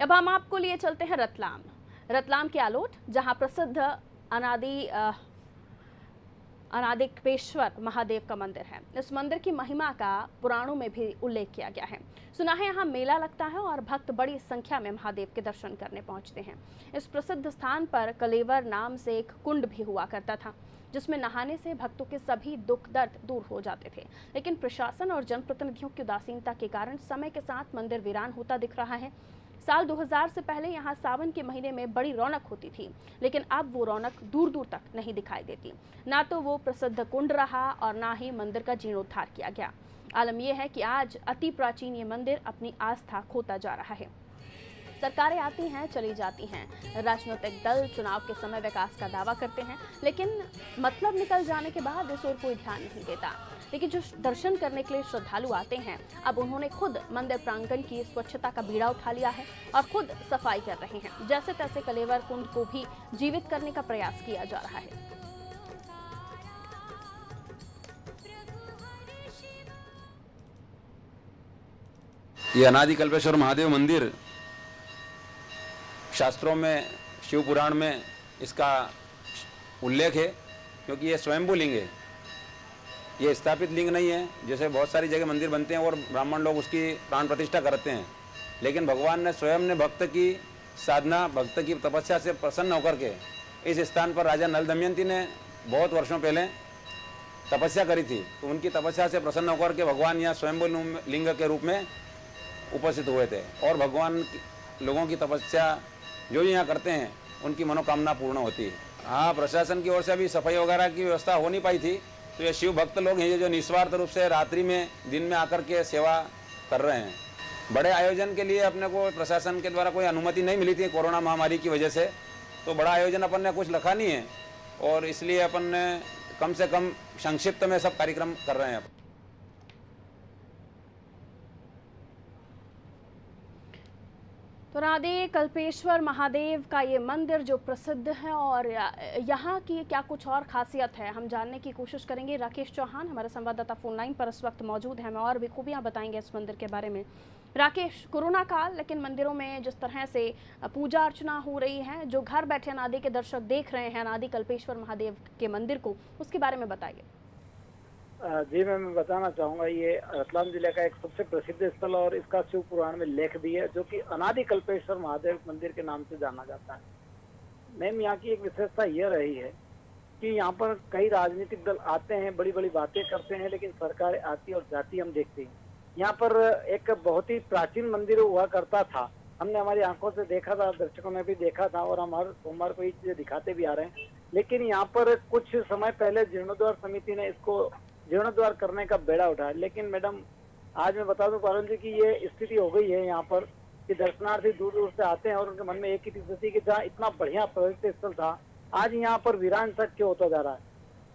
अब हम आपको लिए चलते हैं रतलाम के आलोट, जहां प्रसिद्ध अनादिकेश्वर महादेव का मंदिर है। इस मंदिर की महिमा का पुराणों में भी उल्लेख किया गया है। सुना है यहाँ मेला लगता है और भक्त बड़ी संख्या में महादेव के दर्शन करने पहुंचते हैं। इस प्रसिद्ध स्थान पर कलेवर नाम से एक कुंड भी हुआ करता था, जिसमें नहाने से भक्तों के सभी दुख दर्द दूर हो जाते थे। लेकिन प्रशासन और जनप्रतिनिधियों की उदासीनता के कारण समय के साथ मंदिर वीरान होता दिख रहा है। साल 2000 से पहले यहाँ सावन के महीने में बड़ी रौनक होती थी, लेकिन अब वो रौनक दूर दूर तक नहीं दिखाई देती। ना तो वो प्रसिद्ध कुंड रहा और ना ही मंदिर का जीर्णोद्धार किया गया। आलम यह है कि आज अति प्राचीन ये मंदिर अपनी आस्था खोता जा रहा है। सरकारें आती हैं, चली जाती हैं, राजनीतिक दल चुनाव के समय विकास का दावा करते हैं, लेकिन मतलब निकल जाने के बाद इस ओर कोई ध्यान नहीं देता। लेकिन जो दर्शन करने के लिए श्रद्धालु आते हैं, अब उन्होंने खुद मंदिर प्रांगण की स्वच्छता का बीड़ा उठा लिया है और खुद सफाई कर रहे हैं। जैसे तैसे कलेवर कुंड को भी जीवित करने का प्रयास किया जा रहा है। ये अनादिकल्पेश्वर महादेव मंदिर शास्त्रों में, शिव पुराण में इसका उल्लेख है, क्योंकि ये स्वयंभू लिंग है। ये स्थापित लिंग नहीं है, जैसे बहुत सारी जगह मंदिर बनते हैं और ब्राह्मण लोग उसकी प्राण प्रतिष्ठा करते हैं। लेकिन भगवान ने स्वयं ने भक्त की साधना, भक्त की तपस्या से प्रसन्न होकर के इस स्थान पर राजा नल दमयंती ने बहुत वर्षों पहले तपस्या करी थी। तो उनकी तपस्या से प्रसन्न होकर के भगवान यहाँ स्वयंभू लिंग के रूप में उपस्थित हुए थे और भगवान लोगों की तपस्या जो यहाँ करते हैं उनकी मनोकामना पूर्ण होती है। हाँ, प्रशासन की ओर से अभी सफाई वगैरह की व्यवस्था हो नहीं पाई थी, तो ये शिव भक्त लोग हैं जो निस्वार्थ रूप से रात्रि में, दिन में आकर के सेवा कर रहे हैं। बड़े आयोजन के लिए अपने को प्रशासन के द्वारा कोई अनुमति नहीं मिली थी कोरोना महामारी की वजह से, तो बड़ा आयोजन अपन ने कुछ रखा नहीं है और इसलिए अपन ने कम से कम संक्षिप्त में सब कार्यक्रम कर रहे हैं। तो अनादिकल्पेश्वर महादेव का ये मंदिर जो प्रसिद्ध है और यहाँ की क्या कुछ और खासियत है, हम जानने की कोशिश करेंगे। राकेश चौहान हमारे संवाददाता फोन लाइन पर इस वक्त मौजूद हैं, और भी खूबियाँ बताएंगे इस मंदिर के बारे में। राकेश, कोरोना काल, लेकिन मंदिरों में जिस तरह से पूजा अर्चना हो रही है, जो घर बैठे अनादि के दर्शक देख रहे हैं अनादिकल्पेश्वर महादेव के मंदिर को, उसके बारे में बताइए। जी मैं बताना चाहूँगा, ये रतलाम जिले का एक सबसे प्रसिद्ध स्थल और इसका शिव पुराण में लेख भी है, जो कि अनादिकल्पेश्वर महादेव मंदिर के नाम से जाना जाता है। मैम, यहाँ की एक विशेषता यह रही है कि यहाँ पर कई राजनीतिक दल आते हैं, बड़ी बड़ी बातें करते हैं, लेकिन सरकारें आती और जाती हम देखते हैं। यहाँ पर एक बहुत ही प्राचीन मंदिर हुआ करता था, हमने हमारी आंखों से देखा था, दर्शकों ने भी देखा था और हम हर सोमवार को ये चीजें दिखाते भी आ रहे हैं। लेकिन यहाँ पर कुछ समय पहले जीर्णोद्धार समिति ने इसको जीर्णोद्धार करने का बेड़ा उठाया। लेकिन मैडम, आज मैं बता दूं पारुल जी की ये स्थिति हो गई है यहाँ पर कि दर्शनार्थी दूर दूर से आते हैं और उनके मन में एक ही स्थिति कि जहाँ इतना बढ़िया पवित्र स्थल था, आज यहाँ पर वीरान तक क्यों होता जा रहा है।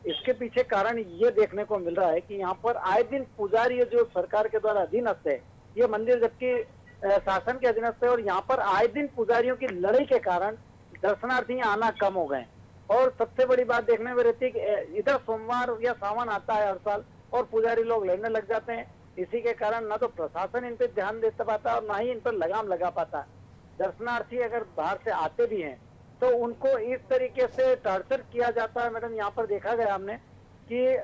इसके पीछे कारण ये देखने को मिल रहा है कि यहाँ पर आए दिन पुजारी जो सरकार के द्वारा अधीनस्थ है, ये मंदिर जबकि शासन के अधीनस्थ है, और यहाँ पर आए दिन पुजारियों की लड़ाई के कारण दर्शनार्थी आना कम हो गए। और सबसे बड़ी बात देखने में रहती है कि इधर सोमवार या सावन आता है हर साल और पुजारी लोग लड़ने लग जाते हैं। इसी के कारण ना तो प्रशासन इन पे ध्यान दे पाता और ना ही इन पर लगाम लगा पाता। दर्शनार्थी अगर बाहर से आते भी हैं तो उनको इस तरीके से टॉर्चर किया जाता है। मैडम, यहाँ पर देखा गया हमने कि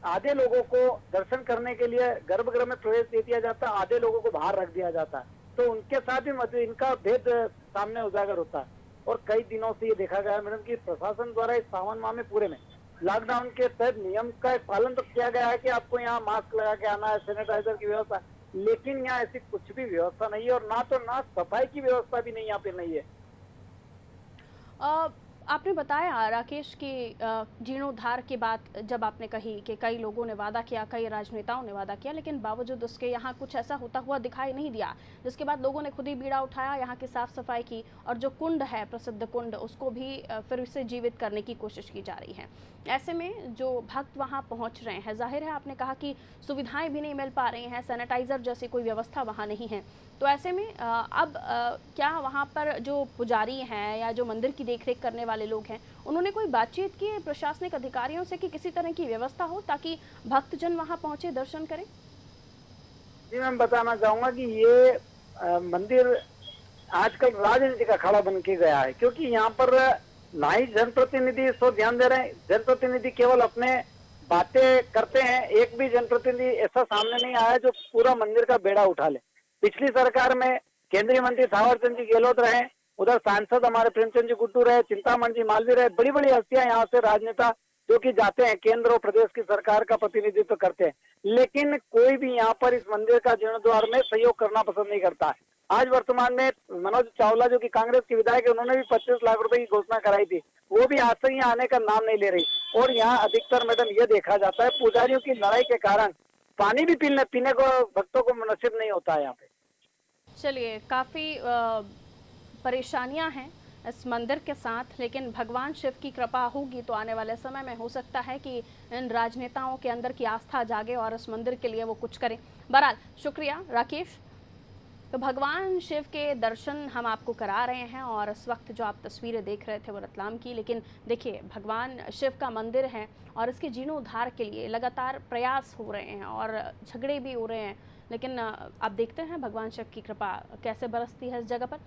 आधे लोगों को दर्शन करने के लिए गर्भगृह में प्रवेश दे दिया जाता है, आधे लोगों को बाहर रख दिया जाता है, तो उनके साथ भी इनका भेद सामने उजागर होता है। और कई दिनों से ये देखा गया है मैडम कि प्रशासन द्वारा इस सावन माह में पूरे में लॉकडाउन के तहत नियम का पालन तो किया गया है कि आपको यहाँ मास्क लगा के आना है, सैनिटाइजर की व्यवस्था, लेकिन यहाँ ऐसी कुछ भी व्यवस्था नहीं है और ना सफाई की व्यवस्था भी नहीं यहाँ पे नहीं है। आपने बताया राकेश की जीर्णोद्धार की बात जब आपने कही कि कई लोगों ने वादा किया, कई राजनेताओं ने वादा किया, लेकिन बावजूद उसके यहाँ कुछ ऐसा होता हुआ दिखाई नहीं दिया, जिसके बाद लोगों ने खुद ही बीड़ा उठाया, यहाँ की साफ सफाई की और जो कुंड है, प्रसिद्ध कुंड, उसको भी फिर से जीवित करने की कोशिश की जा रही है। ऐसे में जो भक्त वहाँ पहुँच रहे हैं, जाहिर है आपने कहा कि सुविधाएं भी नहीं मिल पा रही हैं, सैनिटाइजर जैसी कोई व्यवस्था वहाँ नहीं है, तो ऐसे में अब क्या वहाँ पर जो पुजारी हैं या जो मंदिर की देखरेख करने वाले लोग हैं, उन्होंने कोई बातचीत की प्रशासनिक अधिकारियों से कि किसी तरह की व्यवस्था हो ताकि भक्तजन वहाँ पहुँचे, दर्शन करें? जी, मैं बताना चाहूँगा कि ये मंदिर आजकल राजनीति का अखाड़ा बन के गया है, क्योंकि यहाँ पर ना ही जनप्रतिनिधि इस पर ध्यान दे रहे हैं। जनप्रतिनिधि केवल अपने बातें करते हैं। एक भी जनप्रतिनिधि ऐसा सामने नहीं आया जो पूरा मंदिर का बेड़ा उठा ले। पिछली सरकार में केंद्रीय मंत्री थावर चंद जी गहलोत रहे, उधर सांसद हमारे प्रेमचंद जी गुड्डू रहे, चिंतामणि जी मालवीय रहे, बड़ी बड़ी हस्तियां यहाँ से राजनेता जो कि जाते हैं, केंद्र और प्रदेश की सरकार का प्रतिनिधित्व करते हैं, लेकिन कोई भी यहाँ पर इस मंदिर का जीर्णोद्धार में सहयोग करना पसंद नहीं करता है। आज वर्तमान में मनोज चावला जो कि कांग्रेस के विधायक है, उन्होंने भी 25 लाख रुपए की घोषणा कराई थी, वो भी आज तक यहाँ आने का नाम नहीं ले रही। और यहाँ अधिकतर मैडम ये देखा जाता है पुजारियों की लड़ाई के कारण पानी भी पीने को भक्तों को नसीब नहीं होता है यहाँ पे। चलिए, काफ़ी परेशानियां हैं इस मंदिर के साथ, लेकिन भगवान शिव की कृपा होगी तो आने वाले समय में हो सकता है कि इन राजनेताओं के अंदर की आस्था जागे और इस मंदिर के लिए वो कुछ करें। बहरहाल शुक्रिया राकेश। तो भगवान शिव के दर्शन हम आपको करा रहे हैं और इस वक्त जो आप तस्वीरें देख रहे थे वो रतलाम की, लेकिन देखिए भगवान शिव का मंदिर है और इसके जीर्णोद्धार के लिए लगातार प्रयास हो रहे हैं और झगड़े भी हो रहे हैं, लेकिन आप देखते हैं भगवान शिव की कृपा कैसे बरसती है इस जगह पर।